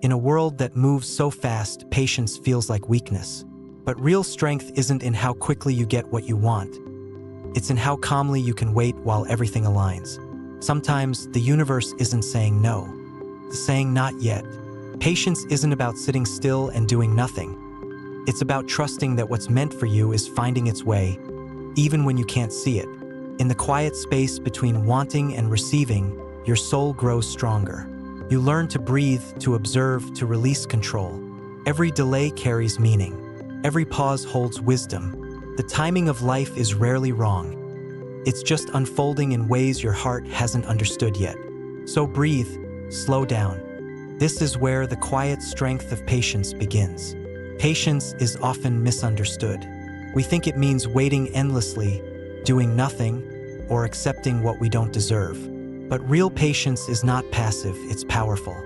In a world that moves so fast, patience feels like weakness. But real strength isn't in how quickly you get what you want. It's in how calmly you can wait while everything aligns. Sometimes the universe isn't saying no. It's saying not yet. Patience isn't about sitting still and doing nothing. It's about trusting that what's meant for you is finding its way, even when you can't see it. In the quiet space between wanting and receiving, your soul grows stronger. You learn to breathe, to observe, to release control. Every delay carries meaning. Every pause holds wisdom. The timing of life is rarely wrong. It's just unfolding in ways your heart hasn't understood yet. So breathe, slow down. This is where the quiet strength of patience begins. Patience is often misunderstood. We think it means waiting endlessly, doing nothing, or accepting what we don't deserve. But real patience is not passive, it's powerful.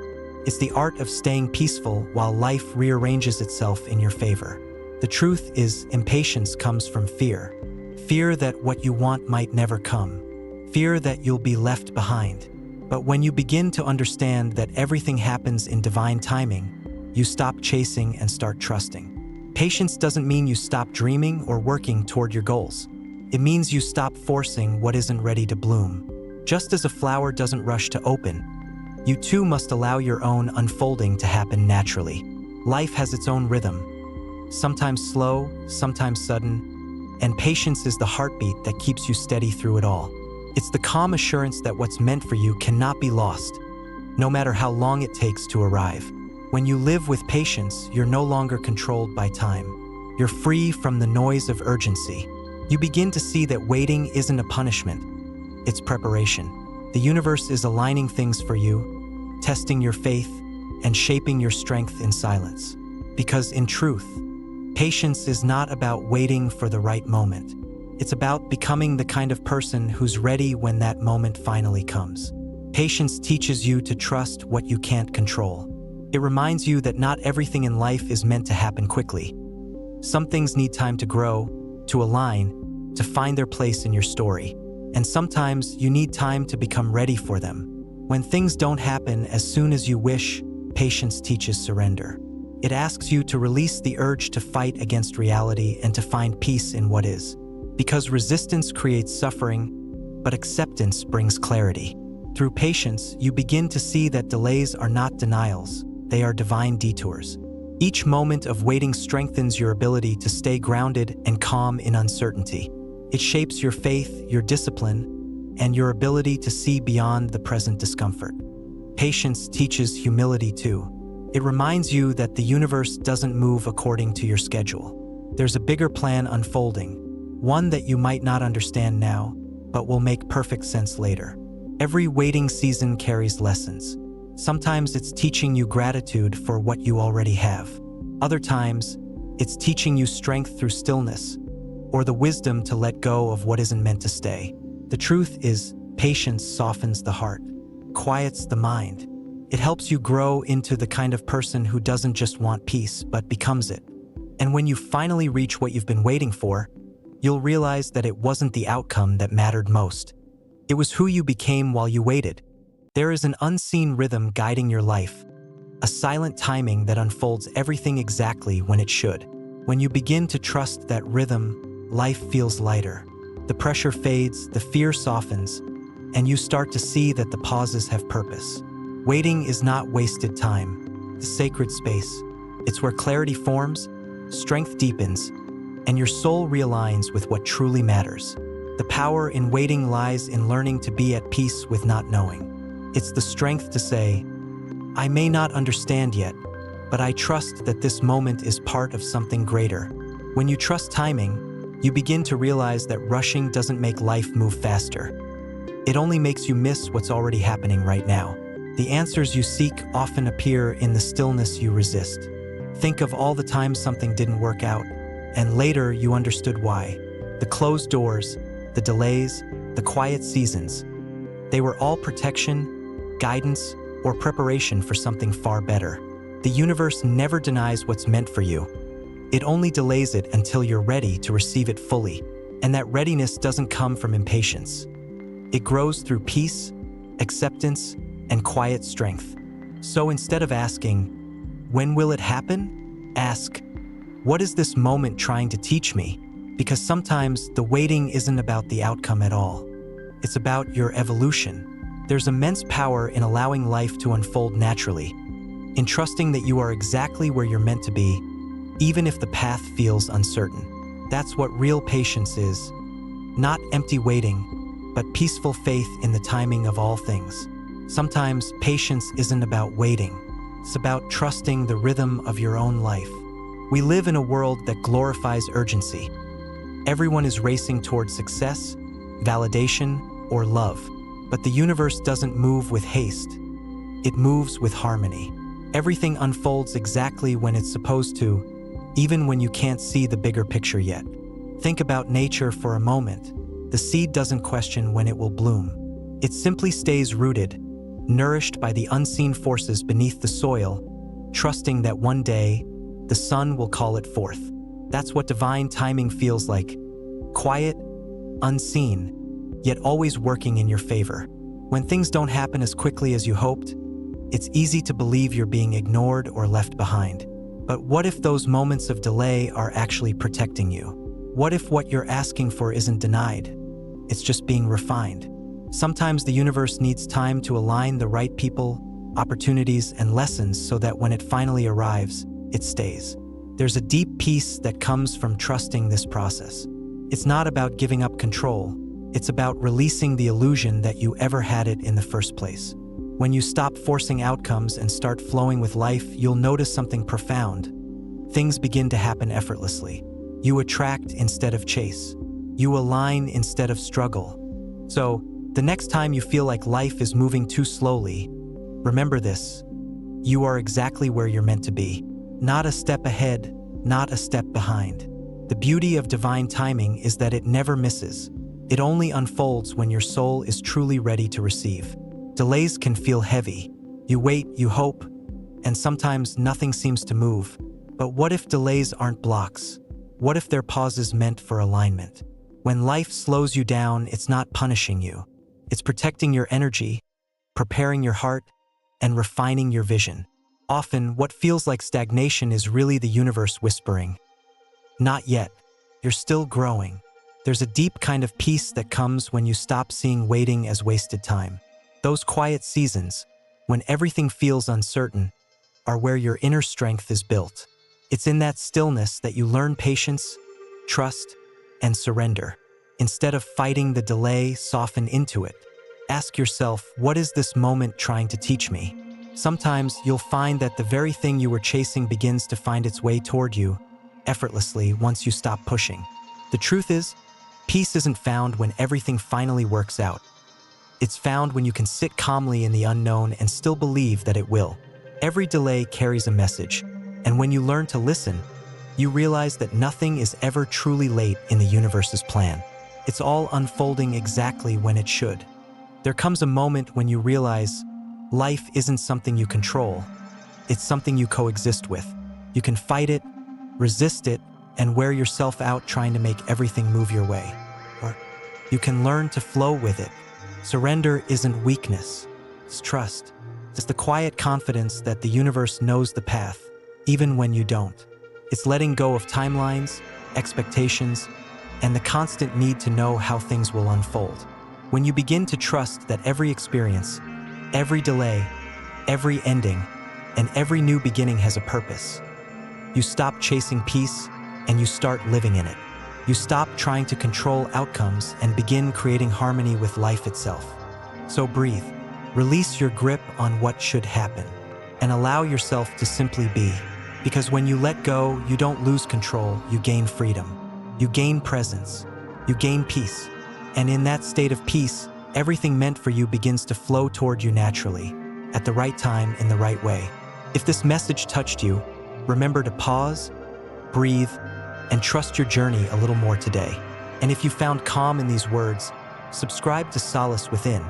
It's the art of staying peaceful while life rearranges itself in your favor. The truth is, impatience comes from fear. Fear that what you want might never come. Fear that you'll be left behind. But when you begin to understand that everything happens in divine timing, you stop chasing and start trusting. Patience doesn't mean you stop dreaming or working toward your goals. It means you stop forcing what isn't ready to bloom. Just as a flower doesn't rush to open, you too must allow your own unfolding to happen naturally. Life has its own rhythm, sometimes slow, sometimes sudden, and patience is the heartbeat that keeps you steady through it all. It's the calm assurance that what's meant for you cannot be lost, no matter how long it takes to arrive. When you live with patience, you're no longer controlled by time. You're free from the noise of urgency. You begin to see that waiting isn't a punishment, it's preparation. The universe is aligning things for you, testing your faith, and shaping your strength in silence. Because in truth, patience is not about waiting for the right moment. It's about becoming the kind of person who's ready when that moment finally comes. Patience teaches you to trust what you can't control. It reminds you that not everything in life is meant to happen quickly. Some things need time to grow, to align, to find their place in your story. And sometimes you need time to become ready for them. When things don't happen as soon as you wish, patience teaches surrender. It asks you to release the urge to fight against reality and to find peace in what is. Because resistance creates suffering, but acceptance brings clarity. Through patience, you begin to see that delays are not denials. They are divine detours. Each moment of waiting strengthens your ability to stay grounded and calm in uncertainty. It shapes your faith, your discipline, and your ability to see beyond the present discomfort. Patience teaches humility too. It reminds you that the universe doesn't move according to your schedule. There's a bigger plan unfolding, one that you might not understand now, but will make perfect sense later. Every waiting season carries lessons. Sometimes it's teaching you gratitude for what you already have. Other times, it's teaching you strength through stillness, or the wisdom to let go of what isn't meant to stay. The truth is, patience softens the heart, quiets the mind. It helps you grow into the kind of person who doesn't just want peace, but becomes it. And when you finally reach what you've been waiting for, you'll realize that it wasn't the outcome that mattered most. It was who you became while you waited. There is an unseen rhythm guiding your life, a silent timing that unfolds everything exactly when it should. When you begin to trust that rhythm, life feels lighter. The pressure fades, the fear softens, and you start to see that the pauses have purpose. Waiting is not wasted time, it's sacred space. It's where clarity forms, strength deepens, and your soul realigns with what truly matters. The power in waiting lies in learning to be at peace with not knowing. It's the strength to say, I may not understand yet, but I trust that this moment is part of something greater. When you trust timing, you begin to realize that rushing doesn't make life move faster. It only makes you miss what's already happening right now. The answers you seek often appear in the stillness you resist. Think of all the times something didn't work out, and later you understood why. The closed doors, the delays, the quiet seasons. They were all protection, guidance, or preparation for something far better. The universe never denies what's meant for you. It only delays it until you're ready to receive it fully. And that readiness doesn't come from impatience. It grows through peace, acceptance, and quiet strength. So instead of asking, When will it happen? Ask, what is this moment trying to teach me? Because sometimes the waiting isn't about the outcome at all. It's about your evolution. There's immense power in allowing life to unfold naturally, in trusting that you are exactly where you're meant to be, even if the path feels uncertain. That's what real patience is. Not empty waiting, but peaceful faith in the timing of all things. Sometimes patience isn't about waiting. It's about trusting the rhythm of your own life. We live in a world that glorifies urgency. Everyone is racing toward success, validation, or love. But the universe doesn't move with haste. It moves with harmony. Everything unfolds exactly when it's supposed to, even when you can't see the bigger picture yet. Think about nature for a moment. The seed doesn't question when it will bloom. It simply stays rooted, nourished by the unseen forces beneath the soil, trusting that one day, the sun will call it forth. That's what divine timing feels like. Quiet, unseen, yet always working in your favor. When things don't happen as quickly as you hoped, it's easy to believe you're being ignored or left behind. But what if those moments of delay are actually protecting you? What if what you're asking for isn't denied? It's just being refined. Sometimes the universe needs time to align the right people, opportunities, and lessons so that when it finally arrives, it stays. There's a deep peace that comes from trusting this process. It's not about giving up control. It's about releasing the illusion that you ever had it in the first place. When you stop forcing outcomes and start flowing with life, you'll notice something profound. Things begin to happen effortlessly. You attract instead of chase. You align instead of struggle. So, the next time you feel like life is moving too slowly, remember this: you are exactly where you're meant to be. Not a step ahead, not a step behind. The beauty of divine timing is that it never misses. It only unfolds when your soul is truly ready to receive. Delays can feel heavy. You wait, you hope, and sometimes nothing seems to move. But what if delays aren't blocks? What if they're pauses meant for alignment? When life slows you down, it's not punishing you. It's protecting your energy, preparing your heart, and refining your vision. Often, what feels like stagnation is really the universe whispering, "Not yet. You're still growing." There's a deep kind of peace that comes when you stop seeing waiting as wasted time. Those quiet seasons, when everything feels uncertain, are where your inner strength is built. It's in that stillness that you learn patience, trust, and surrender. Instead of fighting the delay, soften into it. Ask yourself, what is this moment trying to teach me? Sometimes you'll find that the very thing you were chasing begins to find its way toward you, effortlessly, once you stop pushing. The truth is, peace isn't found when everything finally works out. It's found when you can sit calmly in the unknown and still believe that it will. Every delay carries a message, and when you learn to listen, you realize that nothing is ever truly late in the universe's plan. It's all unfolding exactly when it should. There comes a moment when you realize life isn't something you control. It's something you coexist with. You can fight it, resist it, and wear yourself out trying to make everything move your way. Or you can learn to flow with it. Surrender isn't weakness, it's trust. It's the quiet confidence that the universe knows the path, even when you don't. It's letting go of timelines, expectations, and the constant need to know how things will unfold. When you begin to trust that every experience, every delay, every ending, and every new beginning has a purpose, you stop chasing peace and you start living in it. You stop trying to control outcomes and begin creating harmony with life itself. So breathe, release your grip on what should happen, and allow yourself to simply be. Because when you let go, you don't lose control, you gain freedom. You gain presence, you gain peace. And in that state of peace, everything meant for you begins to flow toward you naturally, at the right time, in the right way. If this message touched you, remember to pause, breathe, and trust your journey a little more today. And if you found calm in these words, subscribe to Solace Within,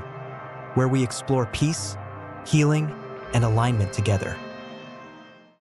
where we explore peace, healing, and alignment together.